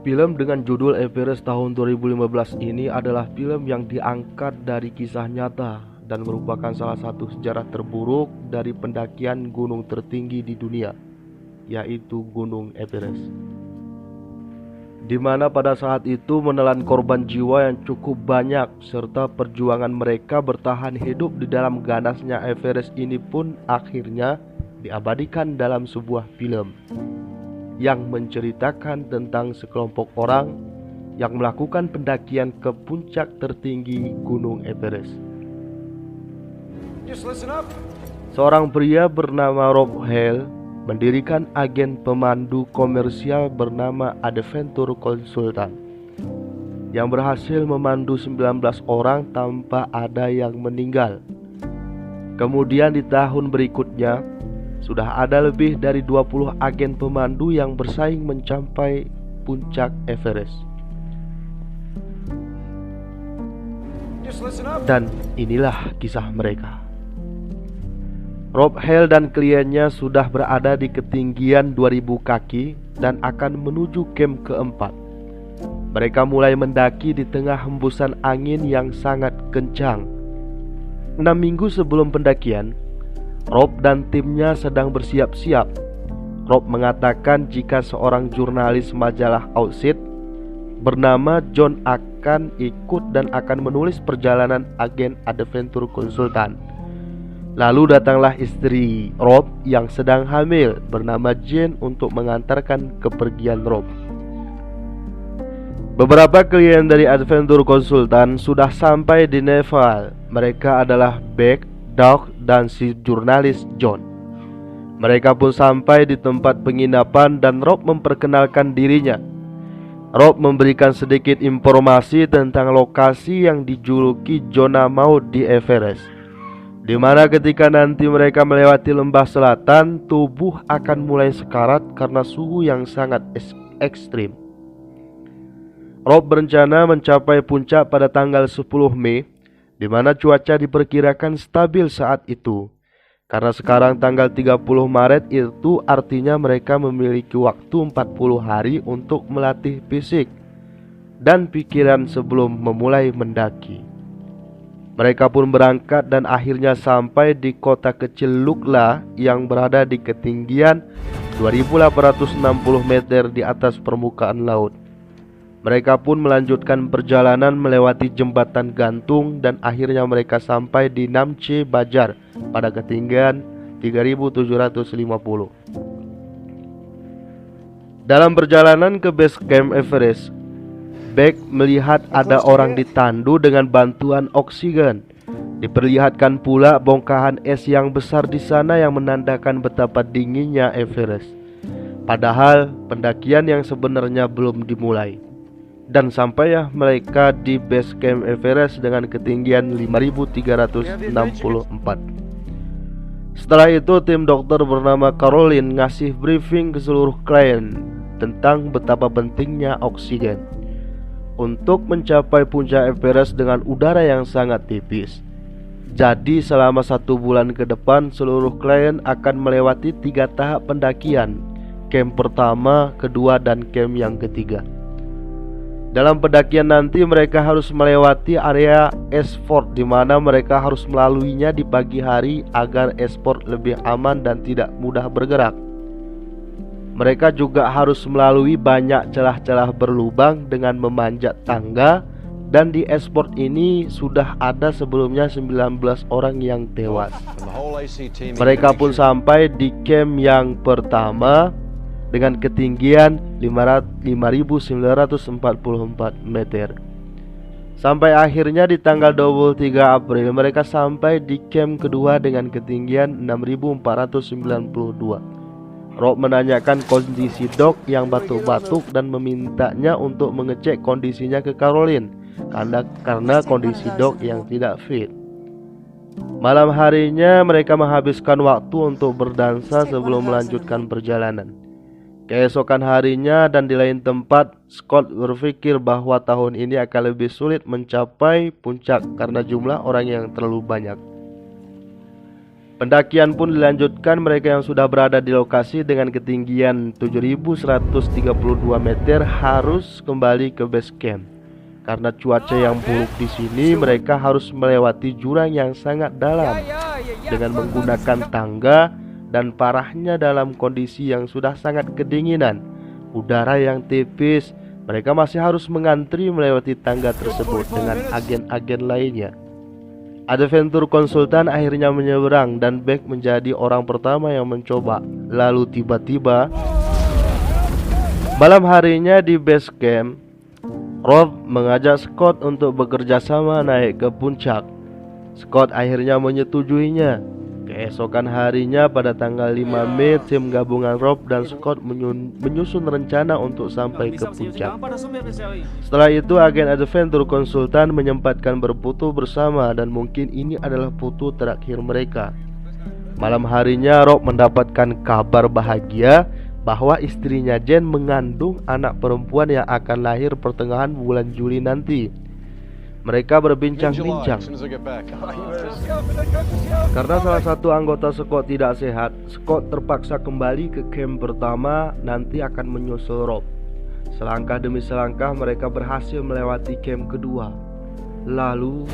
Film dengan judul Everest tahun 2015 ini adalah film yang diangkat dari kisah nyata dan merupakan salah satu sejarah terburuk dari pendakian gunung tertinggi di dunia, yaitu Gunung Everest. Di mana pada saat itu menelan korban jiwa yang cukup banyak, serta perjuangan mereka bertahan hidup di dalam ganasnya Everest ini pun akhirnya diabadikan dalam sebuah film yang menceritakan tentang sekelompok orang yang melakukan pendakian ke puncak tertinggi Gunung Everest. Seorang pria bernama Rob Hale mendirikan agen pemandu komersial bernama Adventure Consultant yang berhasil memandu 19 orang tanpa ada yang meninggal. Kemudian di tahun berikutnya sudah ada lebih dari 20 agen pemandu yang bersaing mencapai puncak Everest. Dan inilah kisah mereka. Rob Hale dan kliennya sudah berada di ketinggian 2000 kaki dan akan menuju camp keempat. Mereka mulai mendaki di tengah hembusan angin yang sangat kencang. 6 minggu sebelum pendakian, Rob dan timnya sedang bersiap-siap. Rob mengatakan jika seorang jurnalis majalah Outset bernama John akan ikut dan akan menulis perjalanan agen Adventure Consultant. Lalu datanglah istri Rob yang sedang hamil bernama Jane untuk mengantarkan kepergian Rob. Beberapa klien dari Adventure Consultant sudah sampai di Nepal. Mereka adalah Beck, Doug, dan si jurnalis John. Mereka pun sampai di tempat penginapan dan Rob memperkenalkan dirinya. Rob memberikan sedikit informasi tentang lokasi yang dijuluki zona maut di Everest, di mana ketika nanti mereka melewati lembah selatan, tubuh akan mulai sekarat karena suhu yang sangat ekstrim. Rob berencana mencapai puncak pada tanggal 10 Mei, di mana cuaca diperkirakan stabil saat itu. Karena sekarang tanggal 30 Maret itu artinya mereka memiliki waktu 40 hari untuk melatih fisik dan pikiran sebelum memulai mendaki. Mereka pun berangkat dan akhirnya sampai di kota kecil Lukla yang berada di ketinggian 2860 meter di atas permukaan laut. Mereka pun melanjutkan perjalanan melewati jembatan gantung dan akhirnya mereka sampai di Namche Bajar pada ketinggian 3750. Dalam perjalanan ke base camp Everest, Beck melihat ada orang ditandu dengan bantuan oksigen. Diperlihatkan pula bongkahan es yang besar di sana yang menandakan betapa dinginnya Everest. Padahal pendakian yang sebenarnya belum dimulai. Dan sampailah mereka di base camp Everest dengan ketinggian 5364. Setelah itu tim dokter bernama Caroline ngasih briefing ke seluruh klien tentang betapa pentingnya oksigen untuk mencapai puncak Everest dengan udara yang sangat tipis. Jadi selama 1 bulan ke depan seluruh klien akan melewati 3 tahap pendakian, camp pertama, kedua, dan camp yang ketiga. Dalam pendakian nanti mereka harus melewati area Esport, di mana mereka harus melaluinya di pagi hari agar Esport lebih aman dan tidak mudah bergerak. Mereka juga harus melalui banyak celah-celah berlubang dengan memanjat tangga, dan di Esport ini sudah ada sebelumnya 19 orang yang tewas. Mereka pun sampai di camp yang pertama dengan ketinggian 5.944 meter. Sampai akhirnya di tanggal 23 April mereka sampai di camp kedua dengan ketinggian 6.492. Rob menanyakan kondisi Doc yang batuk-batuk dan memintanya untuk mengecek kondisinya ke Caroline karena kondisi Doc yang tidak fit. Malam harinya mereka menghabiskan waktu untuk berdansa sebelum melanjutkan perjalanan. Keesokan harinya dan di lain tempat, Scott berpikir bahwa tahun ini akan lebih sulit mencapai puncak karena jumlah orang yang terlalu banyak. Pendakian pun dilanjutkan. Mereka yang sudah berada di lokasi dengan ketinggian 7.132 meter harus kembali ke base camp. Karena cuaca yang buruk di sini, mereka harus melewati jurang yang sangat dalam dengan menggunakan tangga, dan parahnya dalam kondisi yang sudah sangat kedinginan, udara yang tipis, mereka masih harus mengantri melewati tangga tersebut dengan agen-agen lainnya. Adventure konsultan akhirnya menyeberang dan Beck menjadi orang pertama yang mencoba. Lalu tiba-tiba malam harinya di base camp, Rob mengajak Scott untuk bekerja sama naik ke puncak. Scott akhirnya menyetujuinya. Keesokan harinya pada tanggal 5 Mei, tim gabungan Rob dan Scott menyusun rencana untuk sampai ke puncak. Setelah itu agen adventure konsultan menyempatkan berfoto bersama dan mungkin ini adalah foto terakhir mereka. Malam harinya Rob mendapatkan kabar bahagia bahwa istrinya Jen mengandung anak perempuan yang akan lahir pertengahan bulan Juli nanti. Mereka berbincang-bincang. Karena salah satu anggota Scott tidak sehat, Scott terpaksa kembali ke camp pertama, nanti akan menyusul Rob. Selangkah demi selangkah mereka berhasil melewati camp kedua. Lalu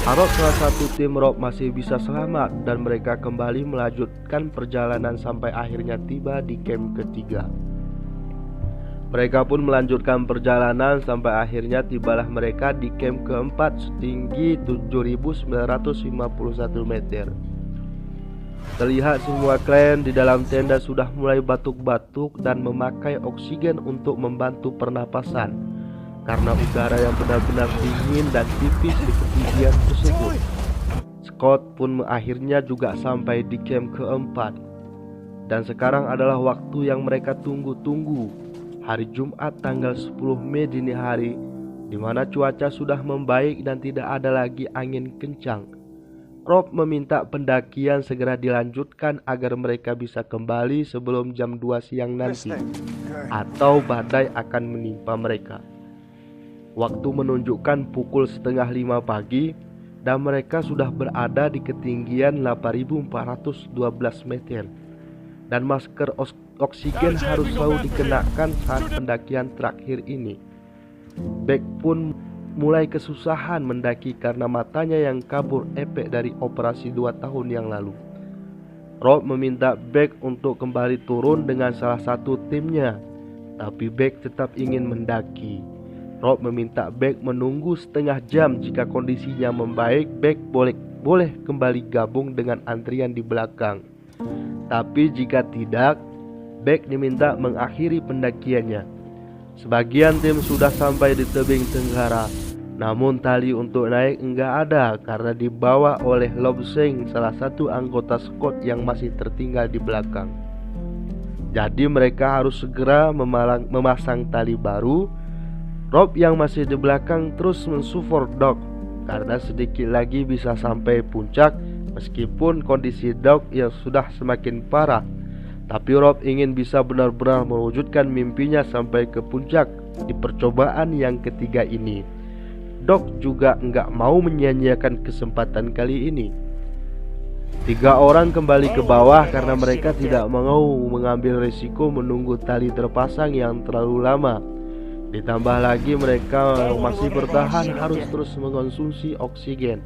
harap salah satu tim Rob masih bisa selamat dan mereka kembali melanjutkan perjalanan sampai akhirnya tiba di camp ketiga. Mereka pun melanjutkan perjalanan sampai akhirnya tibalah mereka di camp keempat setinggi 7.951 meter. Terlihat semua klien di dalam tenda sudah mulai batuk-batuk dan memakai oksigen untuk membantu pernapasan karena udara yang benar-benar dingin dan tipis di ketinggian tersebut. Scott pun akhirnya juga sampai di camp keempat. Dan sekarang adalah waktu yang mereka tunggu-tunggu. Hari Jumat tanggal 10 Mei dini hari, di mana cuaca sudah membaik dan tidak ada lagi angin kencang. Rob meminta pendakian segera dilanjutkan agar mereka bisa kembali sebelum jam 2 siang nanti, atau badai akan menimpa mereka. Waktu menunjukkan pukul setengah 5 pagi dan mereka sudah berada di ketinggian 8.412 meter. Dan masker oksigen harus selalu dikenakan saat pendakian terakhir ini. Beck pun mulai kesusahan mendaki karena matanya yang kabur efek dari operasi 2 tahun yang lalu. Rob meminta Beck untuk kembali turun dengan salah satu timnya, tapi Beck tetap ingin mendaki. Rob meminta Beck menunggu setengah jam. Jika kondisinya membaik, Beck boleh kembali gabung dengan antrian di belakang. Tapi jika tidak, Beck diminta mengakhiri pendakiannya. Sebagian tim sudah sampai di tebing tenggara, namun tali untuk naik enggak ada karena dibawa oleh Lobsang, salah satu anggota Scott yang masih tertinggal di belakang. Jadi mereka harus segera memasang tali baru. Rob yang masih di belakang terus mensupport Doc karena sedikit lagi bisa sampai puncak. Meskipun kondisi Doc yang sudah semakin parah, tapi Rob ingin bisa benar-benar mewujudkan mimpinya sampai ke puncak di percobaan yang ketiga ini. Doc juga nggak mau menyia-nyiakan kesempatan kali ini. 3 orang kembali ke bawah karena mereka tidak mau mengambil risiko menunggu tali terpasang yang terlalu lama. Ditambah lagi mereka masih bertahan harus terus mengonsumsi oksigen,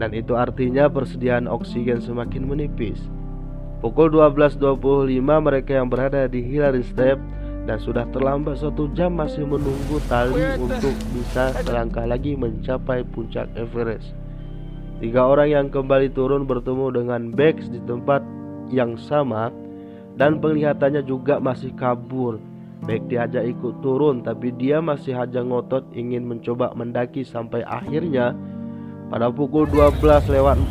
dan itu artinya persediaan oksigen semakin menipis. Pukul 12.25 mereka yang berada di Hillary Step dan sudah terlambat 1 jam masih menunggu tali untuk bisa selangkah lagi mencapai puncak Everest. 3 orang yang kembali turun bertemu dengan Beck di tempat yang sama dan penglihatannya juga masih kabur. Beck diajak ikut turun tapi dia masih aja ngotot ingin mencoba mendaki sampai akhirnya pada pukul 12.45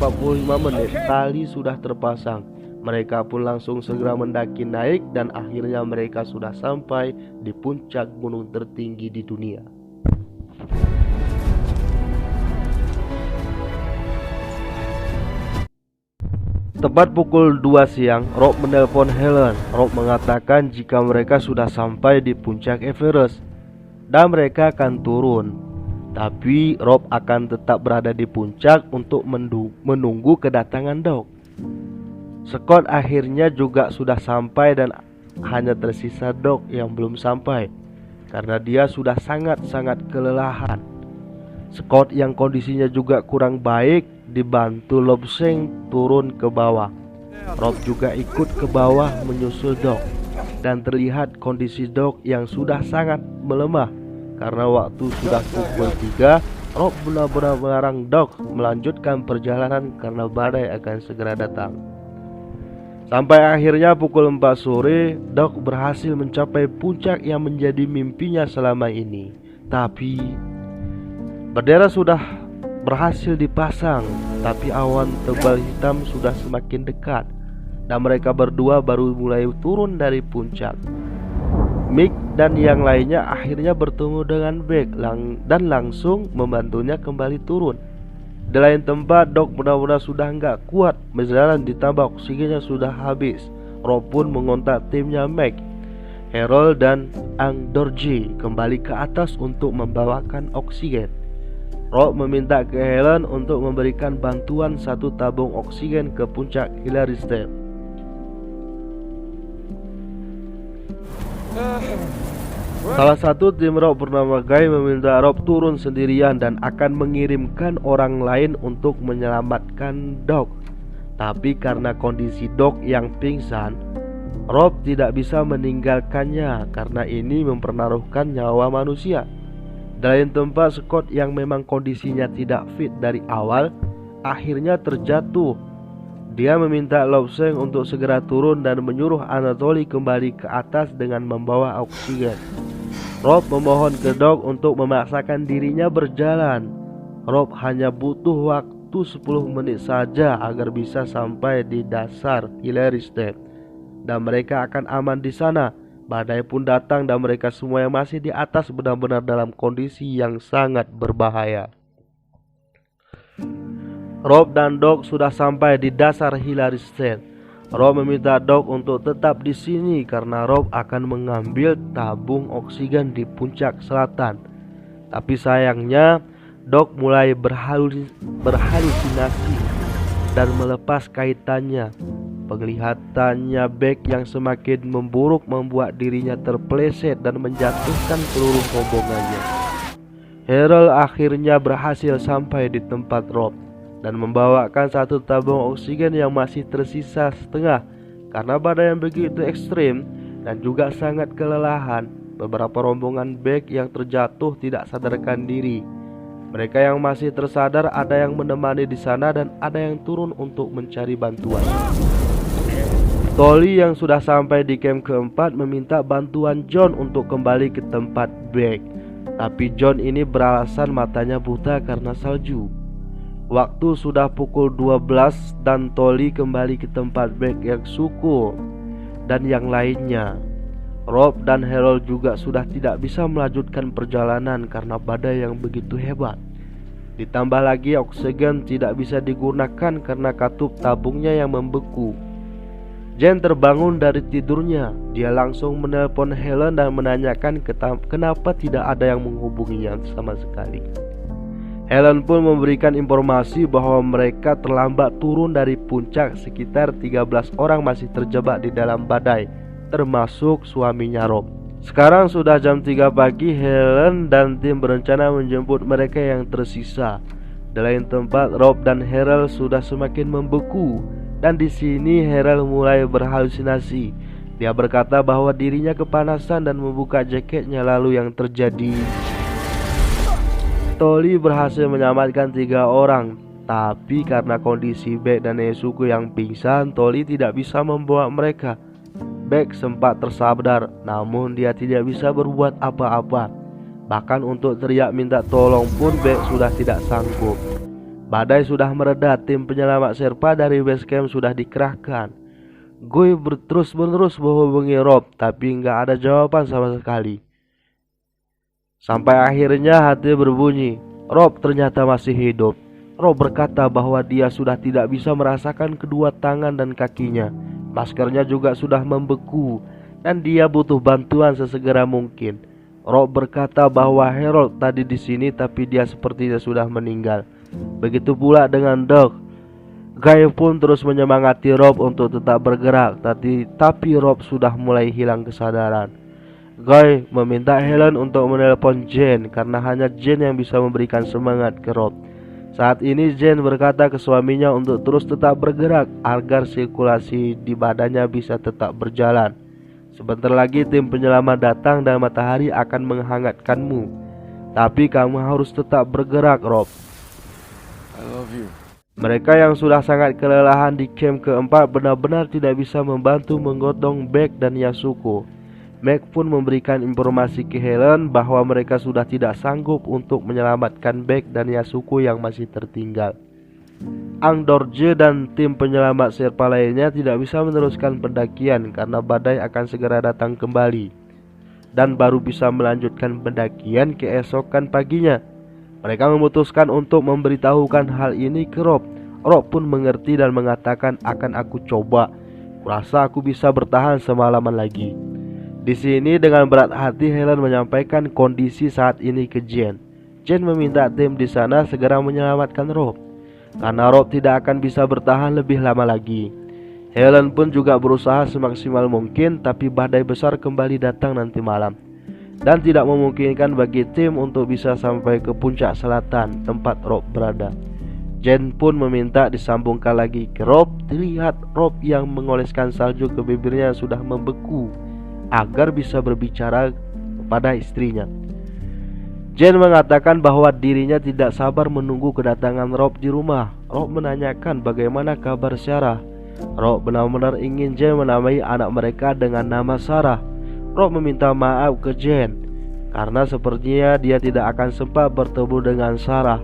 tali sudah terpasang. Mereka pun langsung segera mendaki naik dan akhirnya mereka sudah sampai di puncak gunung tertinggi di dunia. Tepat pukul 2 siang, Rob menelpon Helen. Rob mengatakan jika mereka sudah sampai di puncak Everest dan mereka akan turun. Tapi Rob akan tetap berada di puncak untuk menunggu kedatangan Doc. Scott akhirnya juga sudah sampai dan hanya tersisa Doc yang belum sampai karena dia sudah sangat-sangat kelelahan. Scott yang kondisinya juga kurang baik dibantu Lobsang turun ke bawah. Rob juga ikut ke bawah menyusul Doc dan terlihat kondisi Doc yang sudah sangat melemah karena waktu sudah pukul 3. Rob benar-benar melarang Doc melanjutkan perjalanan karena badai akan segera datang. Sampai akhirnya pukul 4 sore, Doc berhasil mencapai puncak yang menjadi mimpinya selama ini. Tapi bendera sudah berhasil dipasang, tapi awan tebal hitam sudah semakin dekat dan mereka berdua baru mulai turun dari puncak. Mick dan yang lainnya akhirnya bertemu dengan Beck dan langsung membantunya kembali turun. Di lain tempat, Doc benar-benar sudah nggak kuat berjalan ditambah oksigennya sudah habis. Rob pun mengontak timnya Mac, Harold dan Ang Dorji kembali ke atas untuk membawakan oksigen. Rob meminta ke Helen untuk memberikan bantuan 1 tabung oksigen ke puncak Hillary Step. Salah satu tim Rob bernama Guy meminta Rob turun sendirian dan akan mengirimkan orang lain untuk menyelamatkan Doc. Tapi karena kondisi Doc yang pingsan, Rob tidak bisa meninggalkannya karena ini mempertaruhkan nyawa manusia. Di lain tempat, Scott yang memang kondisinya tidak fit dari awal akhirnya terjatuh. Dia meminta Lobsang untuk segera turun dan menyuruh Anatoly kembali ke atas dengan membawa oksigen. Rob memohon ke Doc untuk memaksakan dirinya berjalan. Rob hanya butuh waktu 10 menit saja agar bisa sampai di dasar Hillary Step dan mereka akan aman di sana. Badai pun datang dan mereka semua yang masih di atas benar-benar dalam kondisi yang sangat berbahaya. Rob dan Doc sudah sampai di dasar Hillary Step. Rob meminta Doc untuk tetap di sini karena Rob akan mengambil tabung oksigen di puncak selatan. Tapi sayangnya Doc mulai berhalusinasi dan melepas kaitannya. Penglihatannya Beck yang semakin memburuk membuat dirinya terpeleset dan menjatuhkan seluruh rombongannya. Harold akhirnya berhasil sampai di tempat Rob dan membawakan 1 tabung oksigen yang masih tersisa setengah karena badai yang begitu ekstrim dan juga sangat kelelahan. Beberapa rombongan Beck yang terjatuh tidak sadarkan diri. Mereka yang masih tersadar ada yang menemani di sana dan ada yang turun untuk mencari bantuan. Tolly yang sudah sampai di camp keempat meminta bantuan John untuk kembali ke tempat Beck. Tapi John ini beralasan matanya buta karena salju. Waktu sudah pukul 12 dan Tolly kembali ke tempat Beck yang suku dan yang lainnya. Rob dan Harold juga sudah tidak bisa melanjutkan perjalanan karena badai yang begitu hebat. Ditambah lagi oksigen tidak bisa digunakan karena katup tabungnya yang membeku. Jen terbangun dari tidurnya. Dia langsung menelpon Helen dan menanyakan kenapa tidak ada yang menghubunginya sama sekali. Helen pun memberikan informasi bahwa mereka terlambat turun dari puncak. Sekitar 13 orang masih terjebak di dalam badai, termasuk suaminya Rob. Sekarang sudah jam 3 pagi. Helen dan tim berencana menjemput mereka yang tersisa. Di lain tempat, Rob dan Harold sudah semakin membeku. Dan di sini Harold mulai berhalusinasi. Dia berkata bahwa dirinya kepanasan dan membuka jaketnya. Lalu yang terjadi, Tolly berhasil menyelamatkan 3 orang. Tapi karena kondisi Beck dan Nezuko yang pingsan, Tolly tidak bisa membawa mereka. Beck sempat tersadar, namun dia tidak bisa berbuat apa-apa. Bahkan untuk teriak minta tolong pun Beck sudah tidak sanggup. Badai sudah mereda, tim penyelamat Sherpa dari base camp sudah dikerahkan. Gue terus-menerus menghubungi Rob, tapi nggak ada jawaban sama sekali. Sampai akhirnya hati berbunyi, Rob ternyata masih hidup. Rob berkata bahwa dia sudah tidak bisa merasakan kedua tangan dan kakinya. Maskernya juga sudah membeku dan dia butuh bantuan sesegera mungkin. Rob berkata bahwa Harold tadi di sini tapi dia sepertinya sudah meninggal. Begitu pula dengan Doc. Guy pun terus menyemangati Rob untuk tetap bergerak, tapi Rob sudah mulai hilang kesadaran. Guy meminta Helen untuk menelpon Jane karena hanya Jane yang bisa memberikan semangat ke Rob. Saat ini Jane berkata ke suaminya untuk terus tetap bergerak agar sirkulasi di badannya bisa tetap berjalan. Sebentar lagi tim penyelamat datang dan matahari akan menghangatkanmu. Tapi kamu harus tetap bergerak, Rob. I love you. Mereka yang sudah sangat kelelahan di camp keempat benar-benar tidak bisa membantu menggotong Beck dan Yasuko. Meg pun memberikan informasi ke Helen bahwa mereka sudah tidak sanggup untuk menyelamatkan Beck dan Yasuko yang masih tertinggal. Ang Dorje dan tim penyelamat Sherpa lainnya tidak bisa meneruskan pendakian karena badai akan segera datang kembali dan baru bisa melanjutkan pendakian keesokan paginya. Mereka memutuskan untuk memberitahukan hal ini ke Rob. Rob pun mengerti dan mengatakan, akan aku coba. Kurasa aku bisa bertahan semalaman lagi. Di sini dengan berat hati Helen menyampaikan kondisi saat ini ke Jane. Jane meminta tim di sana segera menyelamatkan Rob karena Rob tidak akan bisa bertahan lebih lama lagi. Helen pun juga berusaha semaksimal mungkin, tapi badai besar kembali datang nanti malam dan tidak memungkinkan bagi tim untuk bisa sampai ke puncak selatan tempat Rob berada. Jane pun meminta disambungkan lagi ke Rob. Dilihat Rob yang mengoleskan salju ke bibirnya sudah membeku agar bisa berbicara kepada istrinya. Jane mengatakan bahwa dirinya tidak sabar menunggu kedatangan Rob di rumah. Rob menanyakan bagaimana kabar Sarah. Rob benar-benar ingin Jane menamai anak mereka dengan nama Sarah. Rob meminta maaf ke Jane karena sepertinya dia tidak akan sempat bertemu dengan Sarah.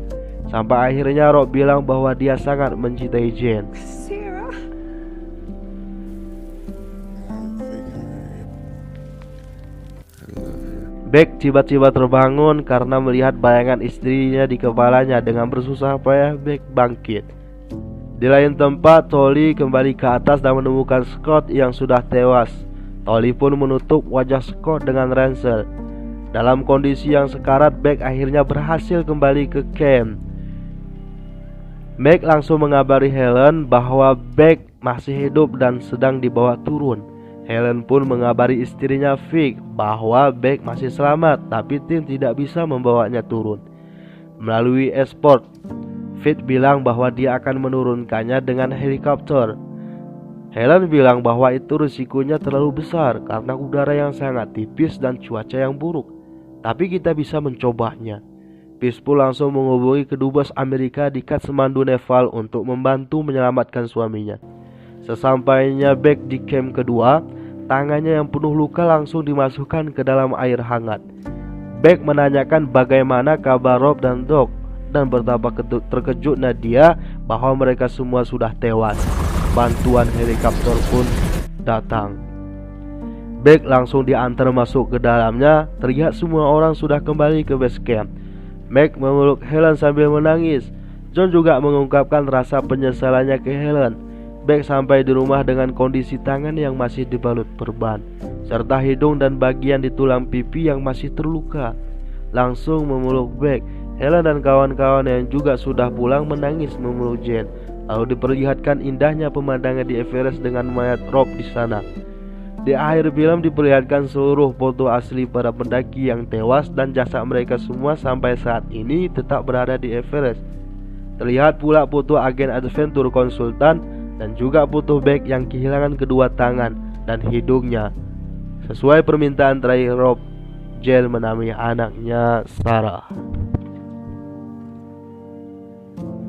Sampai akhirnya Rob bilang bahwa dia sangat mencintai Jane. Beck tiba-tiba terbangun karena melihat bayangan istrinya di kepalanya. Dengan bersusah payah Beck bangkit. Di lain tempat, Tolly kembali ke atas dan menemukan Scott yang sudah tewas. Tolly pun menutup wajah Scott dengan ransel. Dalam kondisi yang sekarat, Beck akhirnya berhasil kembali ke camp. Beck langsung mengabari Helen bahwa Beck masih hidup dan sedang dibawa turun. Helen pun mengabari istrinya Vic bahwa Beck masih selamat, tapi tim tidak bisa membawanya turun. Melalui esport, Vic bilang bahwa dia akan menurunkannya dengan helikopter. Helen bilang bahwa itu risikonya terlalu besar karena udara yang sangat tipis dan cuaca yang buruk, tapi kita bisa mencobanya. Vic pun langsung menghubungi kedubes Amerika di Kathmandu, Nepal untuk membantu menyelamatkan suaminya. Sesampainya Beck di camp kedua, tangannya yang penuh luka langsung dimasukkan ke dalam air hangat. Beck menanyakan bagaimana kabar Rob dan Doc, dan betapa terkejutnya dia bahwa mereka semua sudah tewas. Bantuan helikopter pun datang. Beck langsung diantar masuk ke dalamnya. Terlihat semua orang sudah kembali ke base camp. Beck memeluk Helen sambil menangis. John juga mengungkapkan rasa penyesalannya ke Helen. Beck sampai di rumah dengan kondisi tangan yang masih dibalut perban, serta hidung dan bagian di tulang pipi yang masih terluka. Langsung memeluk Beck. Helen dan kawan-kawan yang juga sudah pulang menangis memeluk Jane. Lalu diperlihatkan indahnya pemandangan di Everest dengan mayat Rob di sana. Di akhir film diperlihatkan seluruh foto asli para pendaki yang tewas dan jasad mereka semua sampai saat ini tetap berada di Everest. Terlihat pula foto agen adventure konsultan dan juga foto Beck yang kehilangan kedua tangan dan hidungnya. Sesuai permintaan terakhir Rob, Jane menamai anaknya Sarah.